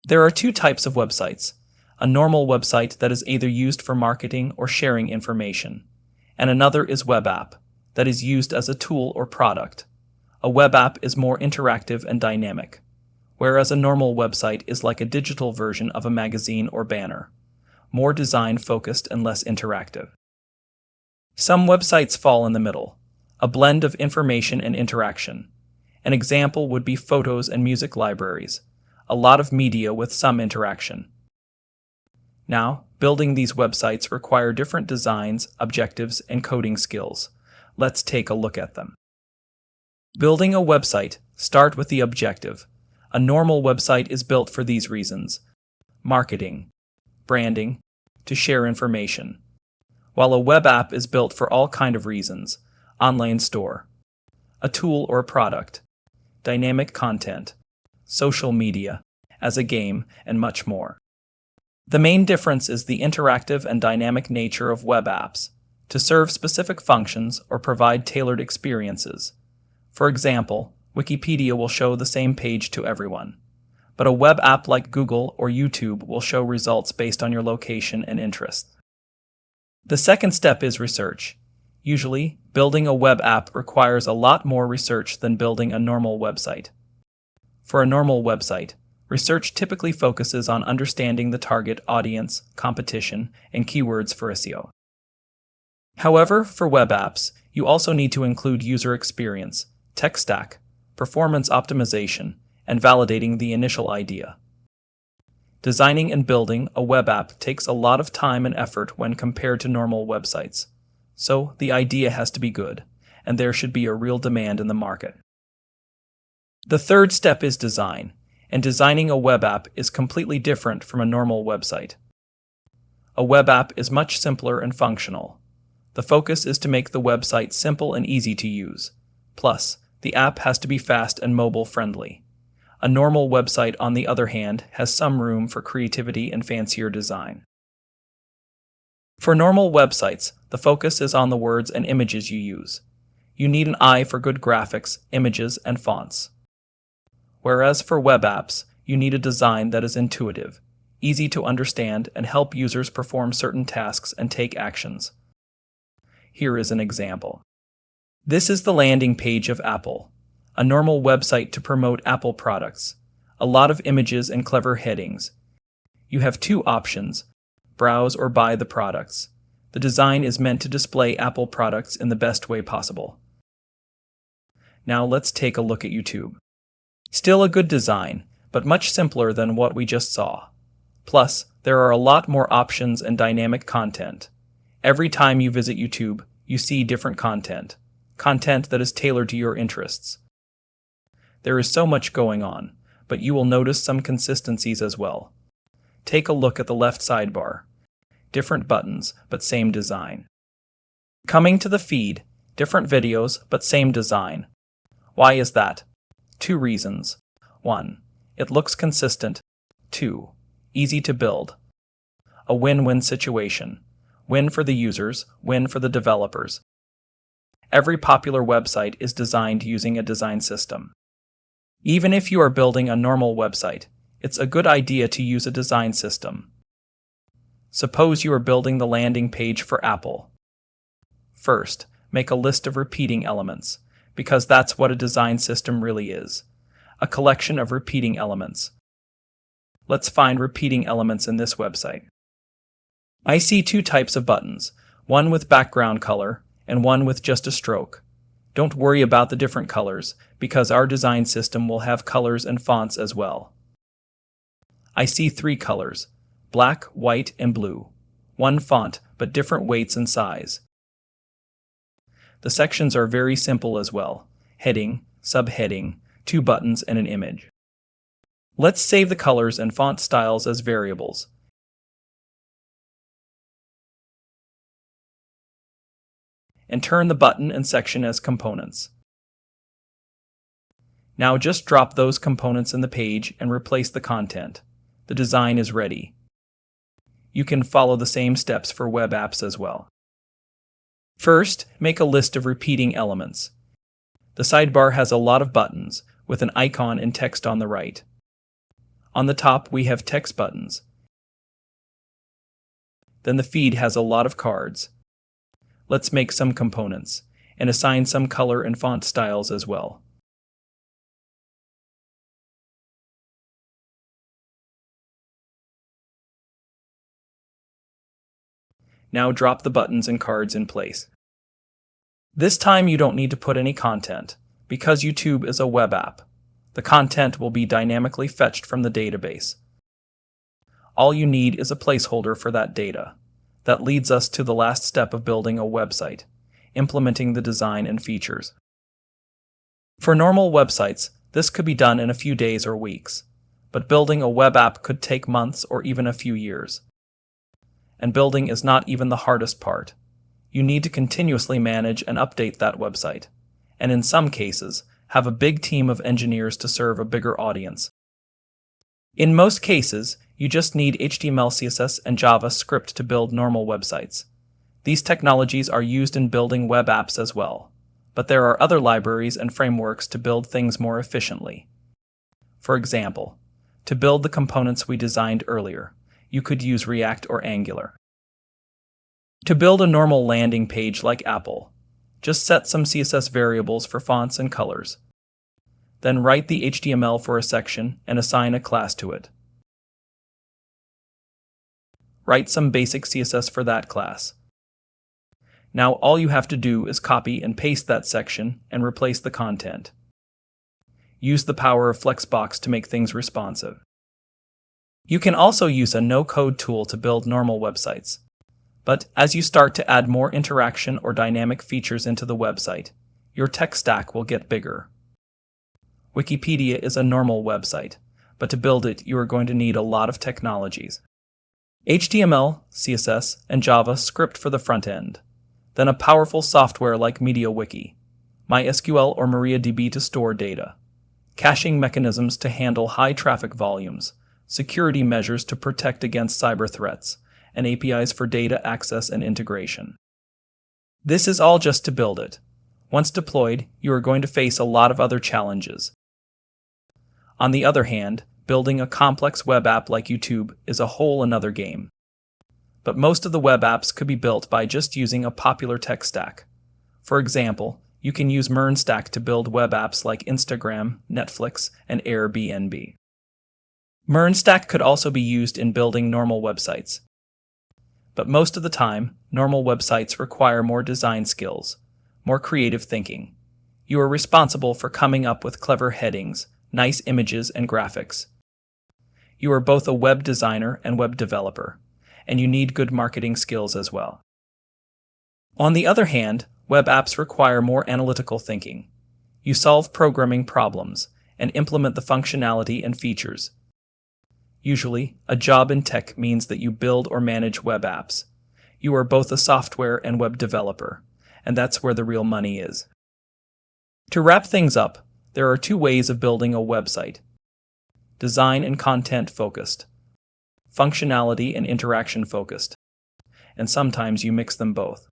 There are two types of websites: a normal website that is either used for marketing or sharing information, and another is web app, that is used as a tool or product. A web app is more interactive and dynamic, whereas a normal website is like a digital version of a magazine or banner, more design-focused and less interactive. Some websites fall in the middle, a blend of information and interaction. An example would be photos and music libraries, a lot of media with some interaction. Now, building these websites require different designs, objectives, and coding skills. Let's take a look at them. Building a website, start with the objective. A normal website is built for these reasons: marketing, branding, to share information. While a web app is built for all kind of reasons: online store, a tool or product, dynamic content, social media, as a game, and much more. The main difference is the interactive and dynamic nature of web apps, to serve specific functions or provide tailored experiences. For example, Wikipedia will show the same page to everyone, but a web app like Google or YouTube will show results based on your location and interests. The second step is research. Usually, building a web app requires a lot more research than building a normal website. For a normal website, research typically focuses on understanding the target audience, competition, and keywords for SEO. However, for web apps, you also need to include user experience, tech stack, performance optimization, and validating the initial idea. Designing and building a web app takes a lot of time and effort when compared to normal websites, so the idea has to be good, and there should be a real demand in the market. The third step is design, and designing a web app is completely different from a normal website. A web app is much simpler and functional. The focus is to make the website simple and easy to use. Plus, the app has to be fast and mobile friendly. A normal website, on the other hand, has some room for creativity and fancier design. For normal websites, the focus is on the words and images you use. You need an eye for good graphics, images, and fonts. Whereas for web apps, you need a design that is intuitive, easy to understand, and help users perform certain tasks and take actions. Here is an example. This is the landing page of Apple, a normal website to promote Apple products. A lot of images and clever headings. You have two options: browse or buy the products. The design is meant to display Apple products in the best way possible. Now let's take a look at YouTube. Still a good design, but much simpler than what we just saw. Plus, there are a lot more options and dynamic content. Every time you visit YouTube, you see different content that is tailored to your interests. There is so much going on, but you will notice some consistencies as well. Take a look at the left sidebar. Different buttons, but same design. Coming to the feed, different videos, but same design. Why is that? 2 reasons. 1. It looks consistent. 2. Easy to build. A win-win situation. Win for the users, win for the developers. Every popular website is designed using a design system. Even if you are building a normal website, it's a good idea to use a design system. Suppose you are building the landing page for Apple. First, make a list of repeating elements, because that's what a design system really is: a collection of repeating elements. Let's find repeating elements in this website. I see 2 types of buttons, one with background color and one with just a stroke. Don't worry about the different colors, because our design system will have colors and fonts as well. I see 3 colors: black, white, and blue. 1 font, but different weights and size. The sections are very simple as well: heading, subheading, 2 buttons, and an image. Let's save the colors and font styles as variables. And turn the button and section as components. Now just drop those components in the page and replace the content. The design is ready. You can follow the same steps for web apps as well. First, make a list of repeating elements. The sidebar has a lot of buttons, with an icon and text on the right. On the top, we have text buttons. Then the feed has a lot of cards. Let's make some components and assign some color and font styles as well. Now drop the buttons and cards in place. This time you don't need to put any content, because YouTube is a web app. The content will be dynamically fetched from the database. All you need is a placeholder for that data. That leads us to the last step of building a website, implementing the design and features. For normal websites, this could be done in a few days or weeks, but building a web app could take months or even a few years. And building is not even the hardest part. You need to continuously manage and update that website, and in some cases, have a big team of engineers to serve a bigger audience. In most cases, you just need HTML, CSS, and JavaScript to build normal websites. These technologies are used in building web apps as well, but there are other libraries and frameworks to build things more efficiently. For example, to build the components we designed earlier, you could use React or Angular. To build a normal landing page like Apple, just set some CSS variables for fonts and colors. Then write the HTML for a section and assign a class to it. Write some basic CSS for that class. Now all you have to do is copy and paste that section and replace the content. Use the power of Flexbox to make things responsive. You can also use a no-code tool to build normal websites. But as you start to add more interaction or dynamic features into the website, your tech stack will get bigger. Wikipedia is a normal website, but to build it you are going to need a lot of technologies. HTML, CSS, and JavaScript for the front end. Then a powerful software like MediaWiki, MySQL or MariaDB to store data, caching mechanisms to handle high traffic volumes, security measures to protect against cyber threats, and APIs for data access and integration. This is all just to build it. Once deployed, you are going to face a lot of other challenges. On the other hand, building a complex web app like YouTube is a whole another game. But most of the web apps could be built by just using a popular tech stack. For example, you can use MERNstack to build web apps like Instagram, Netflix, and Airbnb. MERNstack could also be used in building normal websites. But most of the time, normal websites require more design skills, more creative thinking. You are responsible for coming up with clever headings, nice images, and graphics. You are both a web designer and web developer, and you need good marketing skills as well. On the other hand, web apps require more analytical thinking. You solve programming problems and implement the functionality and features. Usually, a job in tech means that you build or manage web apps. You are both a software and web developer, and that's where the real money is. To wrap things up, there are two ways of building a website: design and content focused, functionality and interaction focused, and sometimes you mix them both.